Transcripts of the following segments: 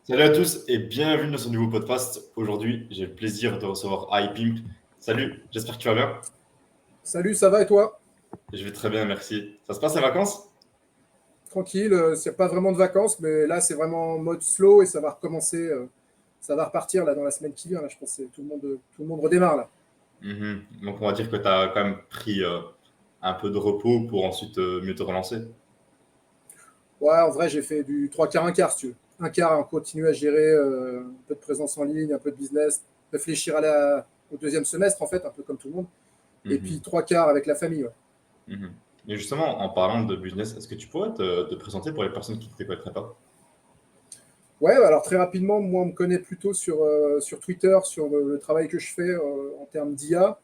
Salut à tous et bienvenue dans ce nouveau podcast. Aujourd'hui, j'ai le plaisir de recevoir iPimp. Salut, j'espère que tu vas bien. Salut, ça va et toi? Je vais très bien, merci. Ça se passe les vacances? Tranquille, c'est pas vraiment de vacances, mais là c'est vraiment en mode slow et ça va recommencer, ça va repartir là dans la semaine qui vient. Là, je pense que tout le monde redémarre là. Donc on va dire que tu as quand même pris un peu de repos pour ensuite mieux te relancer. Ouais, en vrai j'ai fait du 3 quarts, un quart si tu veux. Un quart, on continue à gérer un peu de présence en ligne, un peu de business, réfléchir au deuxième semestre en fait, un peu comme tout le monde. Et puis Mhm, 3 quarts avec la famille. Ouais, mhm. Et justement, en parlant de business, est-ce que tu pourrais te présenter pour les personnes qui ne te connaîtraient pas? ouais, alors très rapidement, moi on me connaît plutôt sur Twitter, sur le travail que je fais en termes d'IA,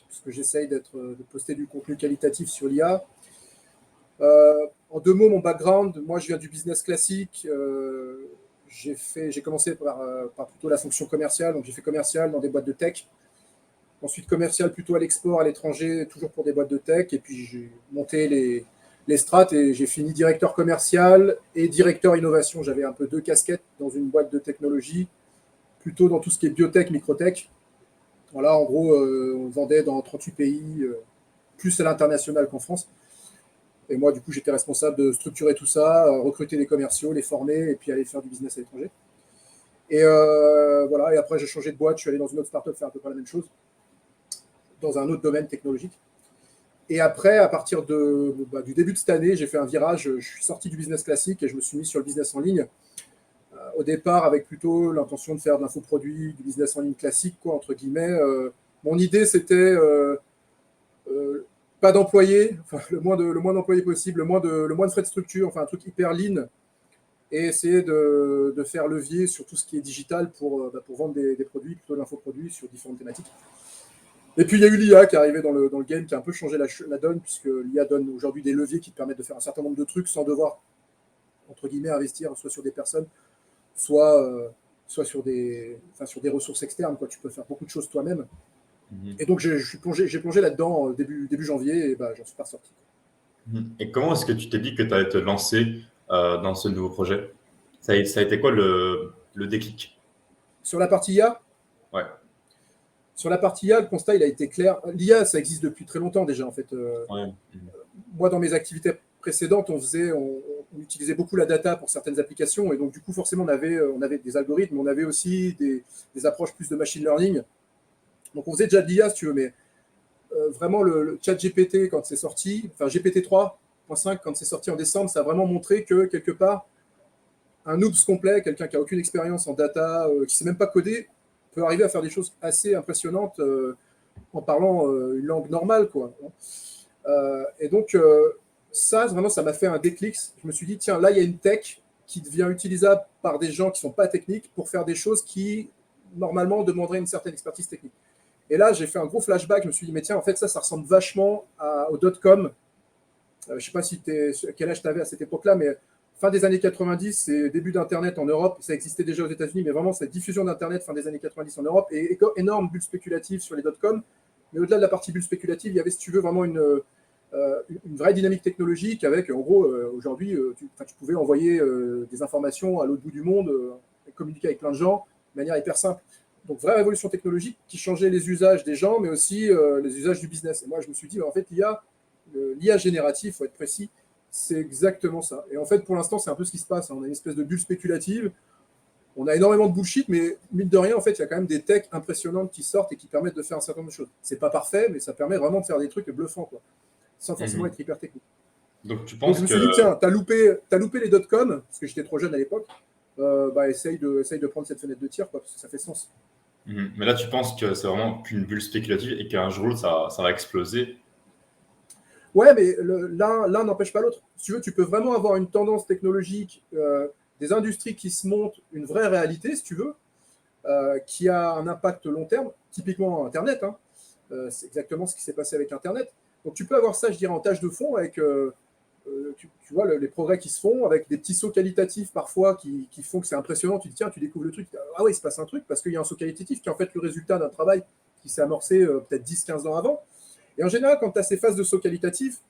parce que j'essaye de poster du contenu qualitatif sur l'IA. En deux mots, mon background, moi je viens du business classique. J'ai commencé par plutôt la fonction commerciale, donc j'ai fait commercial dans des boîtes de tech. Ensuite commercial plutôt à l'export, à l'étranger, toujours pour des boîtes de tech. Et puis j'ai monté les strates et j'ai fini directeur commercial et directeur innovation. J'avais un peu deux casquettes dans une boîte de technologie, plutôt dans tout ce qui est biotech, microtech. Voilà, en gros, on vendait dans 38 pays, plus à l'international qu'en France. Et moi, du coup, j'étais responsable de structurer tout ça, recruter les commerciaux, les former et puis aller faire du business à l'étranger. Et voilà. Et après, j'ai changé de boîte. Je suis allé dans une autre startup faire à peu près la même chose, dans un autre domaine technologique. Et après, à partir du début de cette année, j'ai fait un virage. Je suis sorti du business classique et je me suis mis sur le business en ligne. Au départ, avec plutôt l'intention de faire de l'infoproduit, du business en ligne classique, quoi, entre guillemets. Mon idée, c'était euh, pas d'employés, enfin, le moins d'employés possible, le moins de frais de structure, enfin un truc hyper lean et essayer de faire levier sur tout ce qui est digital pour vendre des produits, plutôt de l'infoproduit sur différentes thématiques. Et puis il y a eu l'IA qui est arrivée dans le game, qui a un peu changé la donne, puisque l'IA donne aujourd'hui des leviers qui te permettent de faire un certain nombre de trucs sans devoir, entre guillemets, investir soit sur des personnes, soit, sur des ressources externes. Quoi. Tu peux faire beaucoup de choses toi-même. Mhm, Et donc j'ai plongé là-dedans début janvier et bah, j'en suis pas sorti. mhm. Et comment est-ce que tu t'es dit que tu allais te lancer dans ce nouveau projet? Ça a été quoi le déclic? Sur la partie IA, Ouais, sur la partie IA, le constat il a été clair. L'IA, ça existe depuis très longtemps déjà en fait. ouais. Mhm, Moi, dans mes activités précédentes, on utilisait beaucoup la data pour certaines applications. Et donc, du coup, forcément, on avait des algorithmes, on avait aussi des approches plus de machine learning. Donc, on faisait déjà de l'IA, si tu veux, mais vraiment, le chat GPT, quand c'est sorti, enfin, GPT 3.5, quand c'est sorti en décembre, ça a vraiment montré que, quelque part, un noobs complet, quelqu'un qui n'a aucune expérience en data, qui ne sait même pas coder, peut arriver à faire des choses assez impressionnantes en parlant une langue normale, quoi. Et donc, ça, vraiment, ça m'a fait un déclic. Je me suis dit, tiens, là, il y a une tech qui devient utilisable par des gens qui ne sont pas techniques pour faire des choses qui, normalement, demanderaient une certaine expertise technique. Et là, j'ai fait un gros flashback. Je me suis dit, mais tiens, en fait, ça ressemble vachement au dot-com. Je ne sais pas quel âge tu avais à cette époque-là, mais fin des années 90, c'est début d'Internet en Europe. Ça existait déjà aux États-Unis, mais vraiment, cette diffusion d'Internet fin des années 90 en Europe et énorme bulle spéculative sur les dot-com. Mais au-delà de la partie bulle spéculative, il y avait, si tu veux, vraiment une vraie dynamique technologique avec, en gros, aujourd'hui, tu pouvais envoyer des informations à l'autre bout du monde, communiquer avec plein de gens de manière hyper simple. Donc, vraie révolution technologique qui changeait les usages des gens, mais aussi les usages du business. Et moi, je me suis dit, en fait, l'IA générative, il faut être précis, c'est exactement ça. Et en fait, pour l'instant, c'est un peu ce qui se passe. On a une espèce de bulle spéculative. On a énormément de bullshit, mais mine de rien, en fait, il y a quand même des techs impressionnantes qui sortent et qui permettent de faire un certain nombre de choses. C'est pas parfait, mais ça permet vraiment de faire des trucs bluffants, quoi, sans forcément mhm. être hyper technique. Donc tu Donc je penses me que suis dit, tiens, t'as loupé les dot-com, parce que j'étais trop jeune à l'époque, essaye de prendre cette fenêtre de tir, quoi, parce que ça fait sens. Mais là, tu penses que c'est vraiment qu'une bulle spéculative et qu'un jour, ça va exploser. Ouais, mais l'un n'empêche pas l'autre. Si tu veux, tu peux vraiment avoir une tendance technologique, des industries qui se montent, une vraie réalité, si tu veux, qui a un impact long terme, typiquement Internet. Hein. C'est exactement ce qui s'est passé avec Internet. Donc tu peux avoir ça, je dirais, en tâche de fond, avec tu vois les progrès qui se font, avec des petits sauts qualitatifs parfois qui font que c'est impressionnant. Tu dis, tiens, tu découvres le truc, ah oui, il se passe un truc, parce qu'il y a un saut qualitatif qui est en fait le résultat d'un travail qui s'est amorcé peut-être 10-15 ans avant. Et en général, quand tu as ces phases de saut qualitatif,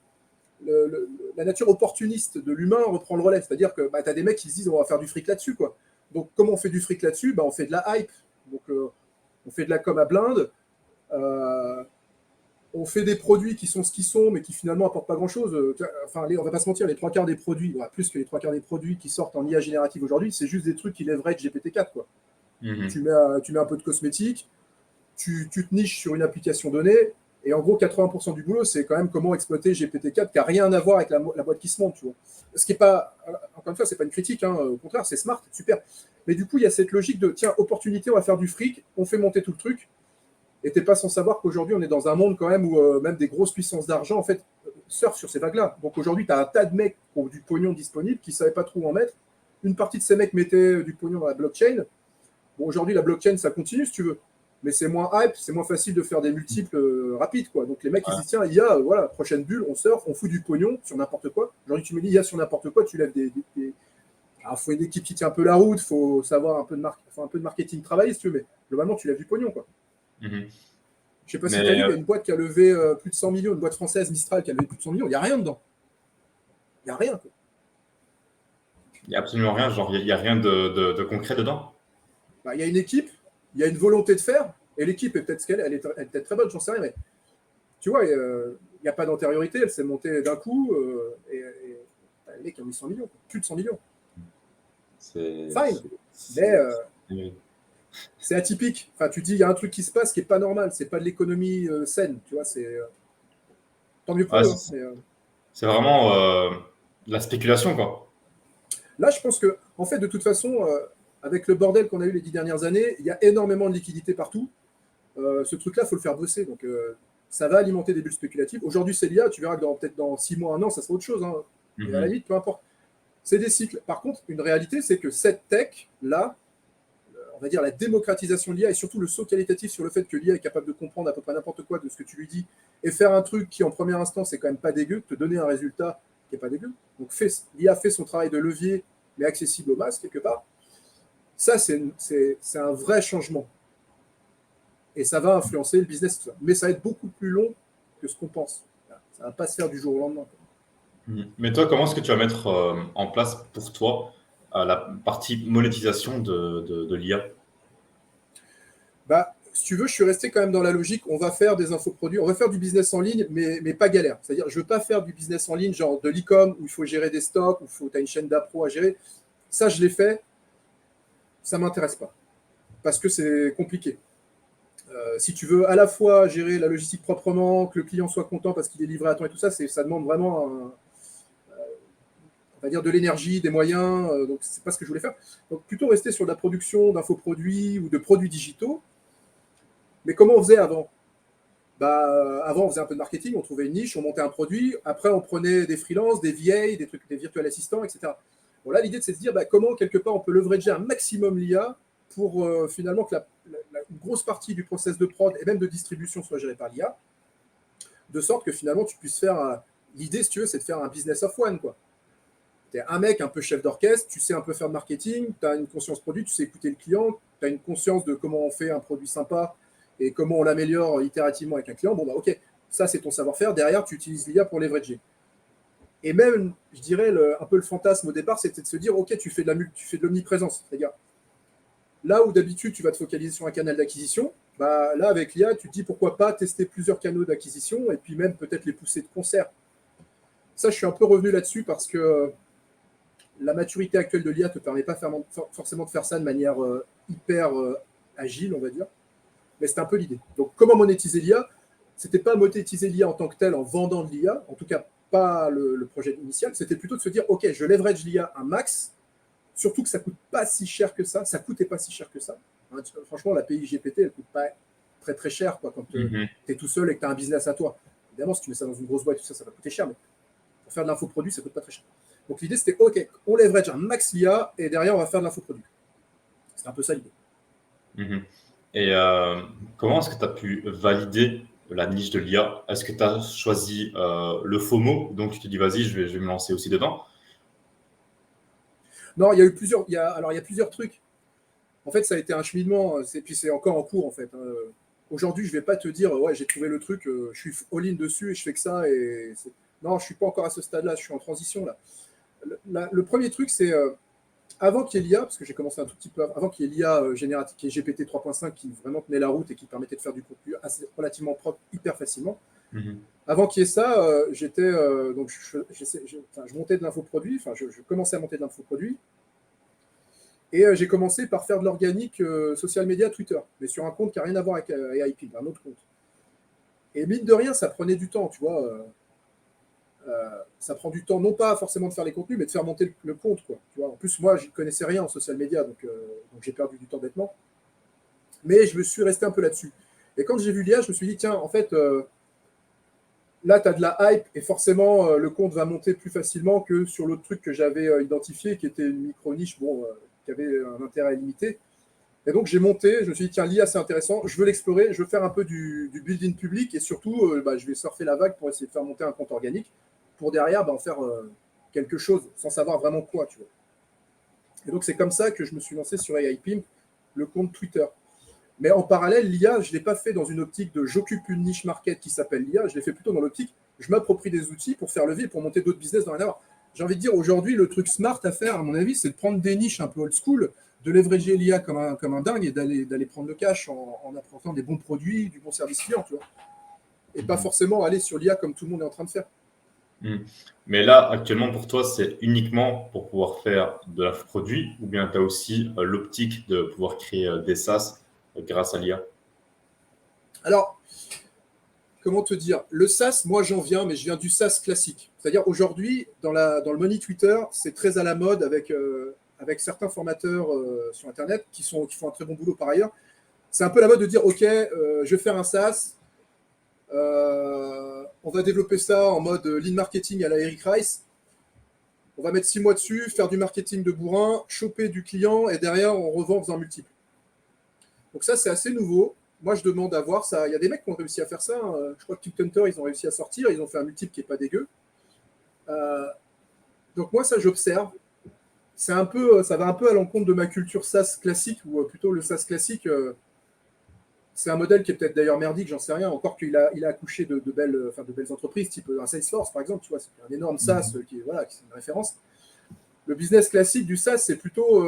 la nature opportuniste de l'humain reprend le relais. C'est-à-dire que bah, tu as des mecs qui se disent on va faire du fric là-dessus. Quoi. Donc, comment on fait du fric là-dessus? On fait de la hype. Donc, on fait de la com à blinde. On fait des produits qui sont ce qu'ils sont, mais qui finalement apportent pas grand-chose. Enfin, on va pas se mentir, les trois quarts des produits, plus que les trois quarts des produits qui sortent en IA générative aujourd'hui, c'est juste des trucs qui leverage GPT-4, quoi. Tu mets un peu de cosmétique, tu te niches sur une application donnée, et en gros, 80% du boulot, c'est quand même comment exploiter GPT-4, qui n'a rien à voir avec la boîte qui se monte, tu vois. Ce qui est pas, encore une fois, c'est pas une critique, hein, au contraire, c'est smart, super. Mais du coup, il y a cette logique de, tiens, opportunité, on va faire du fric, on fait monter tout le truc, et t'es pas sans savoir qu'aujourd'hui, on est dans un monde quand même où même des grosses puissances d'argent, en fait, surfent sur ces vagues-là. Donc aujourd'hui, tu as un tas de mecs qui ont du pognon disponible, qui ne savaient pas trop où en mettre. Une partie de ces mecs mettaient du pognon dans la blockchain. Bon, aujourd'hui, la blockchain, ça continue, si tu veux. Mais c'est moins hype, c'est moins facile de faire des multiples rapides, quoi. Donc les mecs, ils se disent, tiens, IA, voilà, prochaine bulle, on surfe, on fout du pognon sur n'importe quoi. Aujourd'hui, tu me dis, IA sur n'importe quoi, tu lèves Alors, il faut une équipe qui tient un peu la route, il faut savoir un peu de marketing travailler, si tu veux, mais globalement, tu lèves du pognon, quoi. Mhm. Je sais pas si tu as vu, Mais il y a une boîte qui a levé plus de 100 millions, une boîte française, Mistral, qui a levé plus de 100 millions. Il n'y a rien dedans. Il n'y a rien, quoi. il n'y a absolument rien, genre, il y a rien de concret dedans. Il y a une équipe, il y a une volonté de faire, et l'équipe est peut-être ce qu'elle est, elle est peut-être très bonne, j'en sais rien, mais tu vois, il n'y a pas d'antériorité, elle s'est montée d'un coup, et les mecs ont mis 100 millions, quoi. Plus de 100 millions. C'est Fine, mais c'est atypique. Enfin, tu dis, il y a un truc qui se passe qui n'est pas normal, c'est pas de l'économie saine, tu vois, c'est tant mieux pour ouais, eux. Hein, mais, c'est vraiment de la spéculation, quoi. là, je pense que, en fait, de toute façon, avec le bordel qu'on a eu les 10 dernières années, il y a énormément de liquidités partout. Ce truc-là, il faut le faire bosser. Donc, ça va alimenter des bulles spéculatives. Aujourd'hui, c'est l'IA. Tu verras que peut-être dans 6 mois, un an, ça sera autre chose. Hein. Et à la limite, peu importe. C'est des cycles. Par contre, une réalité, c'est que cette tech-là, on va dire la démocratisation de l'IA et surtout le saut qualitatif sur le fait que l'IA est capable de comprendre à peu près n'importe quoi de ce que tu lui dis et faire un truc qui, en première instance, c'est quand même pas dégueu, te donner un résultat qui n'est pas dégueu. Donc, l'IA fait son travail de levier, mais accessible aux masses, quelque part. Ça, c'est un vrai changement. Et ça va influencer le business, tout ça. Mais ça va être beaucoup plus long que ce qu'on pense. Ça ne va pas se faire du jour au lendemain. Mais toi, comment est-ce que tu vas mettre en place pour toi la partie monétisation de l'IA? Si tu veux, je suis resté quand même dans la logique, on va faire des infoproduits, on va faire du business en ligne, mais pas galère. C'est-à-dire, je ne veux pas faire du business en ligne, genre de l'e-com, où il faut gérer des stocks, où tu as une chaîne d'appro à gérer. Ça, je l'ai fait, ça ne m'intéresse pas, parce que c'est compliqué. Si tu veux à la fois gérer la logistique proprement, que le client soit content parce qu'il est livré à temps et tout ça, ça demande vraiment on va dire de l'énergie, des moyens, donc c'est pas ce que je voulais faire. Donc plutôt rester sur de la production d'infoproduits ou de produits digitaux. Mais comment on faisait avant? Avant, on faisait un peu de marketing, on trouvait une niche, on montait un produit. Après, on prenait des freelances, des VA, des trucs, des virtual assistants, etc. Bon, là, l'idée, c'est de se dire comment, quelque part, on peut leverager un maximum l'IA pour finalement que une grosse partie du process de prod et même de distribution soit gérée par l'IA, de sorte que finalement, tu puisses faire. L'idée, si tu veux, c'est de faire un business of one, quoi. Tu es un mec un peu chef d'orchestre, tu sais un peu faire de marketing, tu as une conscience produit, tu sais écouter le client, tu as une conscience de comment on fait un produit sympa et comment on l'améliore itérativement avec un client. Bon, ok, ça c'est ton savoir-faire. Derrière, tu utilises l'IA pour leverager. Et même, je dirais, un peu le fantasme au départ, c'était de se dire, ok, tu fais de l'omniprésence. C'est-à-dire, là où d'habitude tu vas te focaliser sur un canal d'acquisition, là avec l'IA, tu te dis pourquoi pas tester plusieurs canaux d'acquisition et puis même peut-être les pousser de concert. Ça, je suis un peu revenu là-dessus parce que la maturité actuelle de l'IA ne te permet pas forcément de faire ça de manière hyper agile, on va dire. Mais c'était un peu l'idée. Donc, comment monétiser l'IA? C'était pas monétiser l'IA en tant que tel en vendant de l'IA, en tout cas pas le projet initial. C'était plutôt de se dire, ok, je leverage l'IA un max, surtout que ça coûte pas si cher que ça. Ça coûtait pas si cher que ça. Hein, franchement, l'API GPT, elle coûte pas très très cher quoi, quand tu es tout seul et que tu as un business à toi. Évidemment, si tu mets ça dans une grosse boîte, tout ça, ça va coûter cher, mais pour faire de l'infoproduit, ça coûte pas très cher. Donc l'idée, c'était, ok, on leverage un max l'IA et derrière, on va faire de l'infoproduit. C'est un peu ça l'idée. Et comment est-ce que tu as pu valider la niche de l'IA? Est-ce que tu as choisi le faux mot, donc tu te dis, vas-y, je vais me lancer aussi dedans? Non, il y a eu plusieurs, il y a plusieurs trucs. En fait, ça a été un cheminement, et puis c'est encore en cours, en fait. Aujourd'hui, je ne vais pas te dire, ouais, j'ai trouvé le truc, je suis all-in dessus et je fais que ça. Non, je ne suis pas encore à ce stade-là, je suis en transition, là. Le premier truc, c'est avant qu'il y ait l'IA, parce que j'ai commencé un tout petit peu avant qu'il y ait l'IA générative, qui est GPT 3.5, qui vraiment tenait la route et qui permettait de faire du contenu relativement propre hyper facilement. Mhm. Avant qu'il y ait ça, j'étais donc je montais de l'infoproduit, enfin je commençais à monter de l'infoproduit, et j'ai commencé par faire de l'organique social media Twitter, mais sur un compte qui n'a rien à voir avec AIP, un autre compte. Et mine de rien, ça prenait du temps, tu vois. Ça prend du temps, non pas forcément de faire les contenus, mais de faire monter le compte, quoi. Tu vois. En plus, moi, je ne connaissais rien en social media, donc j'ai perdu du temps bêtement. Mais je me suis resté un peu là-dessus. Et quand j'ai vu l'IA, je me suis dit, tiens, en fait, là, tu as de la hype, et forcément, le compte va monter plus facilement que sur l'autre truc que j'avais identifié, qui était une micro-niche, bon, qui avait un intérêt limité. Et donc, j'ai monté, je me suis dit, tiens, l'IA, c'est intéressant, je veux l'explorer, je veux faire un peu du build-in public, et surtout, je vais surfer la vague pour essayer de faire monter un compte organique, pour derrière en faire quelque chose, sans savoir vraiment quoi, tu vois. Et donc, c'est comme ça que je me suis lancé sur AIPimp, le compte Twitter. Mais en parallèle, l'IA, je ne l'ai pas fait dans une optique de j'occupe une niche market qui s'appelle l'IA, je l'ai fait plutôt dans l'optique je m'approprie des outils pour faire levier, pour monter d'autres business dans rien à voir. J'ai envie de dire, aujourd'hui, le truc smart à faire, à mon avis, c'est de prendre des niches un peu old school, de leverager l'IA comme un dingue et d'aller prendre le cash en apportant des bons produits, du bon service client, tu vois. Et pas forcément aller sur l'IA comme tout le monde est en train de faire. Mhm. Mais là, actuellement, pour toi, c'est uniquement pour pouvoir faire de l'infoproduit ou bien tu as aussi l'optique de pouvoir créer des SaaS grâce à l'IA? Alors, comment te dire, le SaaS, moi j'en viens, mais je viens du SaaS classique. C'est-à-dire aujourd'hui, dans le money Twitter, c'est très à la mode avec certains formateurs sur Internet qui font un très bon boulot par ailleurs. C'est un peu la mode de dire, OK, je vais faire un SaaS, on va développer ça en mode lean marketing à la Eric Rice, on va mettre 6 mois dessus, faire du marketing de bourrin, choper du client, et derrière, on revend en faisant multiple. Donc ça, c'est assez nouveau. Moi, je demande à voir ça. Il y a des mecs qui ont réussi à faire ça. Hein. Je crois que TikToker, ils ont réussi à sortir. Ils ont fait un multiple qui n'est pas dégueu. Euh, donc moi, ça, j'observe. Ça va un peu à l'encontre de ma culture SaaS classique, ou plutôt le SaaS classique, c'est un modèle qui est peut-être d'ailleurs merdique, j'en sais rien. Encore qu'il a accouché de belles entreprises, type un Salesforce, par exemple. Tu vois, c'est un énorme SaaS qui est une référence. Le business classique du SaaS, c'est plutôt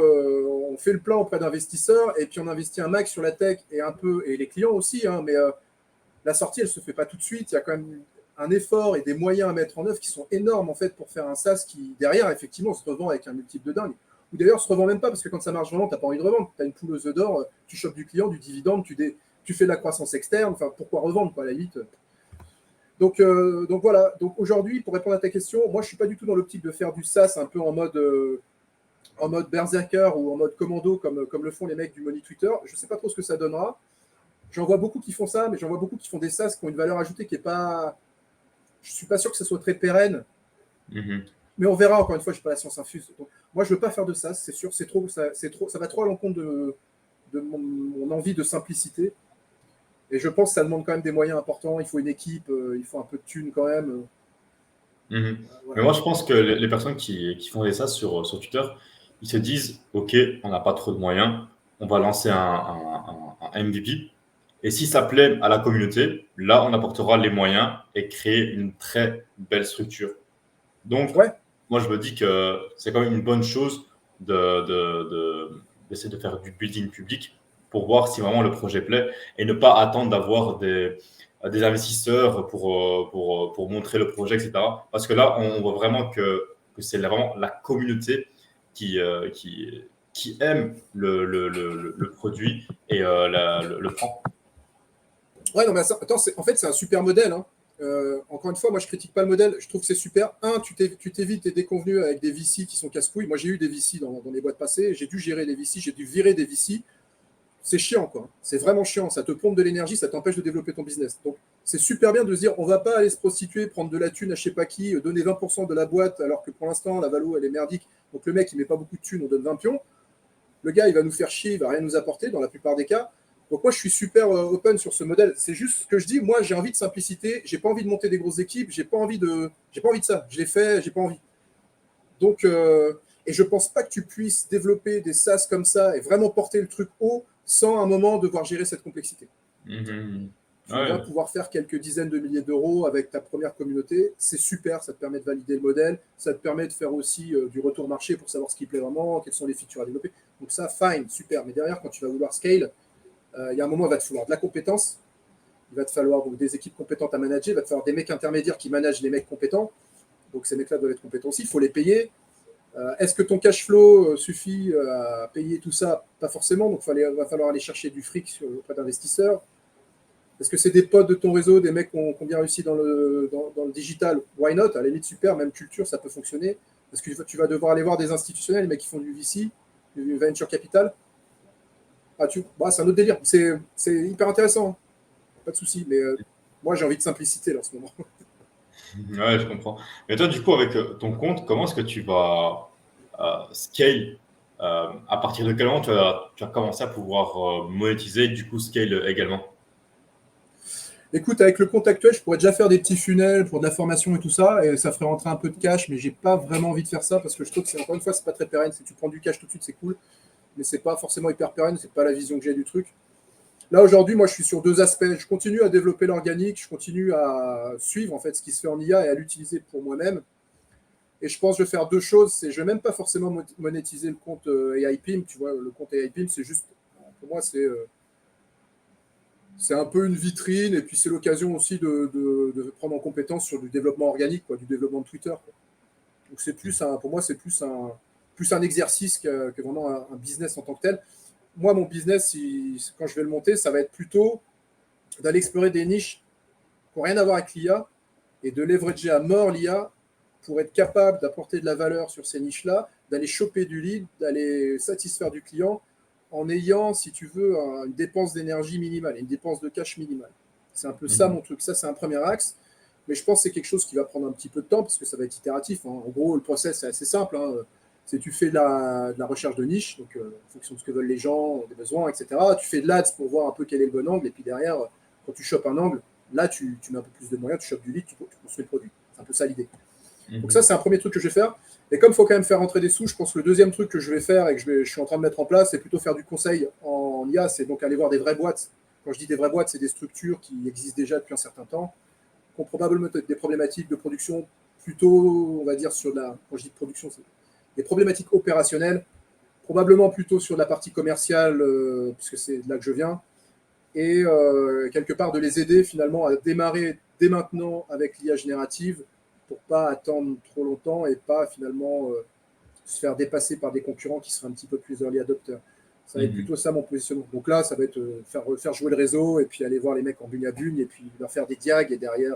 on fait le plan auprès d'investisseurs et puis on investit un max sur la tech et les clients aussi, hein, mais la sortie, elle ne se fait pas tout de suite. Il y a quand même un effort et des moyens à mettre en œuvre qui sont énormes en fait pour faire un SaaS qui, derrière, effectivement, se revend avec un multiple de dingue. Ou d'ailleurs, se revend même pas parce que quand ça marche vraiment, tu n'as pas envie de revendre. Tu as une poule aux œufs d'or, tu chopes du client, du dividende, tu fais de la croissance externe. Enfin, pourquoi revendre, quoi, à la limite. Donc voilà. Donc aujourd'hui, pour répondre à ta question, moi, je ne suis pas du tout dans l'optique de faire du SaaS un peu en mode berserker ou en mode commando comme le font les mecs du Money Twitter. Je ne sais pas trop ce que ça donnera. J'en vois beaucoup qui font ça, mais j'en vois beaucoup qui font des SaaS qui ont une valeur ajoutée qui n'est pas. Je ne suis pas sûr que ce soit très pérenne. Mhm. Mais on verra, encore une fois, je n'ai pas la science infuse. Donc, moi, je ne veux pas faire de SaaS, c'est sûr. Ça va trop à l'encontre de mon envie de simplicité. Et je pense que ça demande quand même des moyens importants. Il faut une équipe, il faut un peu de thunes quand même. Mhm. Mais Voilà. moi, je pense que les personnes qui font des SaaS sur Twitter, ils se disent, OK, on n'a pas trop de moyens, on va lancer un MVP. Et si ça plaît à la communauté, là, on apportera les moyens et créer une très belle structure. Donc, Ouais, moi, je me dis que c'est quand même une bonne chose d'essayer de faire du building public pour voir si vraiment le projet plaît et ne pas attendre d'avoir des investisseurs pour montrer le projet, etc. Parce que là, on voit vraiment que c'est vraiment la communauté qui, euh, qui, qui aime le produit et le prend. ouais, non, mais attends, en fait, c'est un super modèle. Hein. Encore une fois, moi, je critique pas le modèle. Je trouve que c'est super. Tu t'évites tes déconvenus avec des VC qui sont casse-couilles. Moi, j'ai eu des VC dans les boîtes passées. J'ai dû gérer des VC, j'ai dû virer des VC. C'est chiant, quoi. C'est vraiment chiant. Ça te pompe de l'énergie, ça t'empêche de développer ton business. Donc, c'est super bien de se dire, on va pas aller se prostituer, prendre de la thune à je sais pas qui, donner 20% de la boîte, alors que pour l'instant, la valo, elle est merdique. Donc, le mec, il met pas beaucoup de thunes, on donne 20 pions. Le gars, il va nous faire chier, il va rien nous apporter dans la plupart des cas. Donc moi, je suis super open sur ce modèle. C'est juste ce que je dis. Moi, j'ai envie de simplicité. J'ai pas envie de monter des grosses équipes. J'ai pas envie de ça. Je l'ai fait. J'ai pas envie. Donc, et je pense pas que tu puisses développer des SaaS comme ça et vraiment porter le truc haut sans à un moment devoir gérer cette complexité. Mhm. Tu vas pouvoir faire quelques dizaines de milliers d'euros avec ta première communauté. C'est super, ça te permet de valider le modèle, ça te permet de faire aussi du retour marché pour savoir ce qui plaît vraiment, quelles sont les features à développer. Donc ça, fine, super. Mais derrière, quand tu vas vouloir scale, il y a un moment, il va te falloir de la compétence, il va te falloir donc, des équipes compétentes à manager, il va te falloir des mecs intermédiaires qui managent les mecs compétents. Donc ces mecs-là doivent être compétents aussi, il faut les payer. Est-ce que ton cash flow suffit à payer tout ça? Pas forcément, donc il va falloir aller chercher du fric auprès d'investisseurs. Est-ce que c'est des potes de ton réseau, des mecs qui ont bien réussi dans le digital? Why not? À la limite, super, même culture, ça peut fonctionner. Est-ce que tu vas devoir aller voir des institutionnels, les mecs qui font du VC, du venture capital? C'est un autre délire. C'est hyper intéressant, hein. Pas de souci, mais moi, j'ai envie de simplicité là, en ce moment. Ouais, je comprends. Mais toi, du coup, avec ton compte, comment est-ce que tu vas scale à partir de quel moment tu vas commencer à pouvoir monétiser et du coup scale également? Écoute, avec le compte actuel, je pourrais déjà faire des petits funnels pour de la formation et tout ça, et ça ferait rentrer un peu de cash, mais j'ai pas vraiment envie de faire ça parce que je trouve que encore une fois, c'est pas très pérenne. Si tu prends du cash tout de suite, c'est cool, mais c'est pas forcément hyper pérenne, c'est pas la vision que j'ai du truc. Là aujourd'hui, moi, je suis sur deux aspects. Je continue à développer l'organique, je continue à suivre en fait ce qui se fait en IA et à l'utiliser pour moi-même. Et je pense que je vais faire deux choses. C'est, je vais même pas forcément monétiser le compte AIPIM. Tu vois, le compte AIPIM, c'est juste, pour moi, c'est un peu une vitrine et puis c'est l'occasion aussi de prendre en compétence sur du développement organique, quoi, du développement de Twitter, quoi. Donc c'est plus pour moi, c'est plus un exercice que vraiment un business en tant que tel. Moi, mon business, quand je vais le monter, ça va être plutôt d'aller explorer des niches qui n'ont rien à voir avec l'IA et de leverager à mort l'IA pour être capable d'apporter de la valeur sur ces niches-là, d'aller choper du lead, d'aller satisfaire du client en ayant, si tu veux, une dépense d'énergie minimale, une dépense de cash minimale. C'est un peu ça mon truc. Ça, c'est un premier axe. Mais je pense que c'est quelque chose qui va prendre un petit peu de temps parce que ça va être itératif, hein. En gros, le process, c'est assez simple, hein. C'est tu fais de la recherche de niche, donc en fonction de ce que veulent les gens, des besoins, etc. Tu fais de l'ads pour voir un peu quel est le bon angle, et puis derrière, quand tu chopes un angle, là, tu mets un peu plus de moyens, tu chopes du lead, tu construis le produit. C'est un peu ça l'idée. Donc ça, c'est un premier truc que je vais faire. Et comme il faut quand même faire rentrer des sous, je pense que le deuxième truc que je vais faire et que je suis en train de mettre en place, c'est plutôt faire du conseil en IA, c'est donc aller voir des vraies boîtes. Quand je dis des vraies boîtes, c'est des structures qui existent déjà depuis un certain temps, qui ont probablement des problématiques de production plutôt, on va dire, quand je dis de production, c'est des problématiques opérationnelles, probablement plutôt sur la partie commerciale, puisque c'est de là que je viens, et quelque part de les aider finalement à démarrer dès maintenant avec l'IA générative pour pas attendre trop longtemps et pas finalement se faire dépasser par des concurrents qui seraient un petit peu plus early adopters. Ça va être plutôt ça mon positionnement. Donc là, ça va être faire jouer le réseau et puis aller voir les mecs en bugne à bugne et puis leur faire des diags et derrière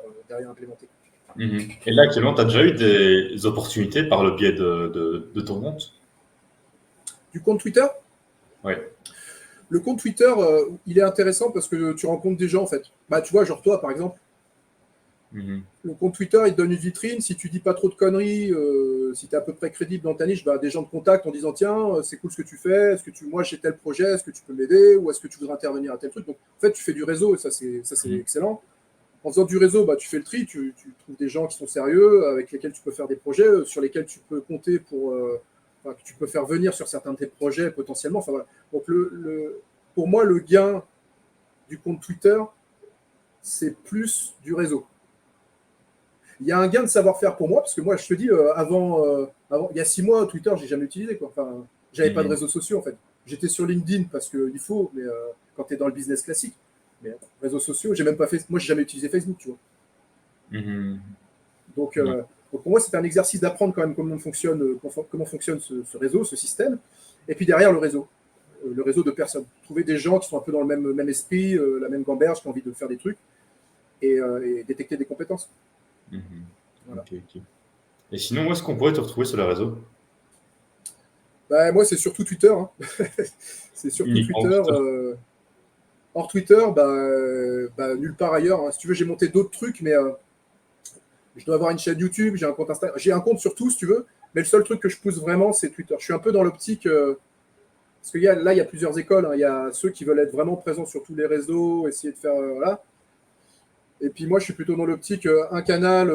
implémenter. Et là, actuellement, tu as déjà eu des opportunités par le biais de ton compte? Du compte Twitter? Oui. Le compte Twitter, il est intéressant parce que tu rencontres des gens en fait. Bah, tu vois, genre toi par exemple, le compte Twitter, il te donne une vitrine. Si tu dis pas trop de conneries, si tu es à peu près crédible dans ta niche, bah, des gens te contactent en disant tiens, c'est cool ce que tu fais. Moi, j'ai tel projet, est-ce que tu peux m'aider ou est-ce que tu voudrais intervenir à tel truc. Donc, en fait, tu fais du réseau et ça, c'est excellent. En faisant du réseau, bah, tu fais le tri, tu trouves des gens qui sont sérieux, avec lesquels tu peux faire des projets, sur lesquels tu peux compter que tu peux faire venir sur certains de tes projets potentiellement. Enfin, voilà. Donc, pour moi, le gain du compte Twitter, c'est plus du réseau. Il y a un gain de savoir-faire pour moi, parce que moi, je te dis, il y a 6 mois, Twitter, j'ai jamais utilisé, quoi. Enfin, j'avais pas de réseaux sociaux, en fait. J'étais sur LinkedIn parce qu'il faut, mais quand tu es dans le business classique. Mais réseaux sociaux, j'ai même pas fait. Moi, j'ai jamais utilisé Facebook, tu vois. Donc, pour moi, c'est un exercice d'apprendre quand même comment fonctionne ce réseau, ce système. Et puis derrière, le réseau de personnes. Trouver des gens qui sont un peu dans le même esprit, la même gamberge, qui ont envie de faire des trucs et détecter des compétences. Voilà. Okay. Et sinon, où est-ce qu'on pourrait te retrouver sur les réseaux? Bah, moi, c'est surtout Twitter. Hein. C'est surtout Twitter. Hors Twitter, nulle part ailleurs. Hein. Si tu veux, j'ai monté d'autres trucs, mais je dois avoir une chaîne YouTube, j'ai un compte Instagram. J'ai un compte sur tout, si tu veux, mais le seul truc que je pousse vraiment, c'est Twitter. Je suis un peu dans l'optique. Parce qu'il y a plusieurs écoles. Hein. Il y a ceux qui veulent être vraiment présents sur tous les réseaux, essayer de faire. Voilà. Et puis moi, je suis plutôt dans l'optique un canal,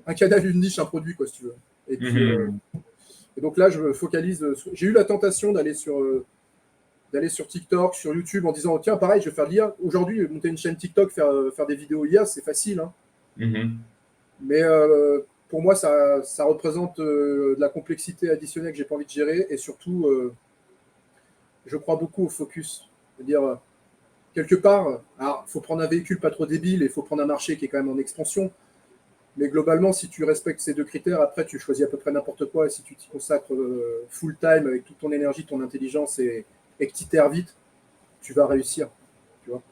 une niche, un produit, quoi, si tu veux. Et puis, et donc là, je me focalise. J'ai eu la tentation d'aller d'aller sur TikTok, sur YouTube en disant tiens, pareil, je vais faire de l'IA. Aujourd'hui, monter une chaîne TikTok, faire des vidéos IA, c'est facile. Hein. Mais pour moi, ça représente de la complexité additionnelle que j'ai pas envie de gérer. Et surtout, je crois beaucoup au focus. C'est-à-dire, quelque part, il faut prendre un véhicule pas trop débile et il faut prendre un marché qui est quand même en expansion. Mais globalement, si tu respectes ces deux critères, après, tu choisis à peu près n'importe quoi. Et si tu t'y consacres full time avec toute ton énergie, ton intelligence et que tu t'erres vite, tu vas réussir. Tu vois.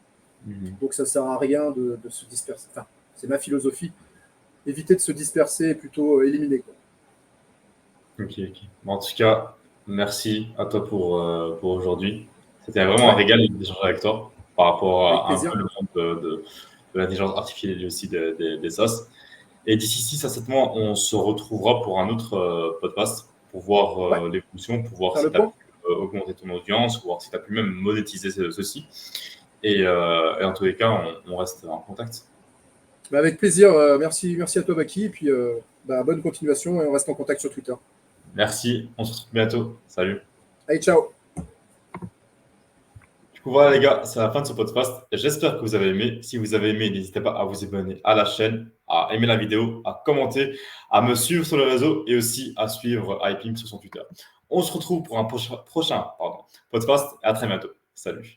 Donc, ça ne sert à rien de se disperser. Enfin, c'est ma philosophie. Éviter de se disperser et plutôt éliminer. Quoi. Ok. Bon, en tout cas, merci à toi pour aujourd'hui. C'était vraiment un régal d'échanger avec toi par rapport à un peu le monde de l'intelligence artificielle et aussi des SaaS. Et d'ici 6 à 7 mois, on se retrouvera pour un autre podcast pour voir l'évolution, pour voir si tu as pu augmenter ton audience, pour voir si tu as pu même monétiser ceci. Et en tous les cas, on reste en contact. Avec plaisir. Merci à toi, Baki. Et puis, bonne continuation et on reste en contact sur Twitter. Merci. On se retrouve bientôt. Salut. Allez, ciao. Du coup, voilà les gars, c'est la fin de ce podcast. J'espère que vous avez aimé. Si vous avez aimé, n'hésitez pas à vous abonner à la chaîne, à aimer la vidéo, à commenter, à me suivre sur le réseau et aussi à suivre iPim sur son Twitter. On se retrouve pour un prochain podcast et à très bientôt. Salut.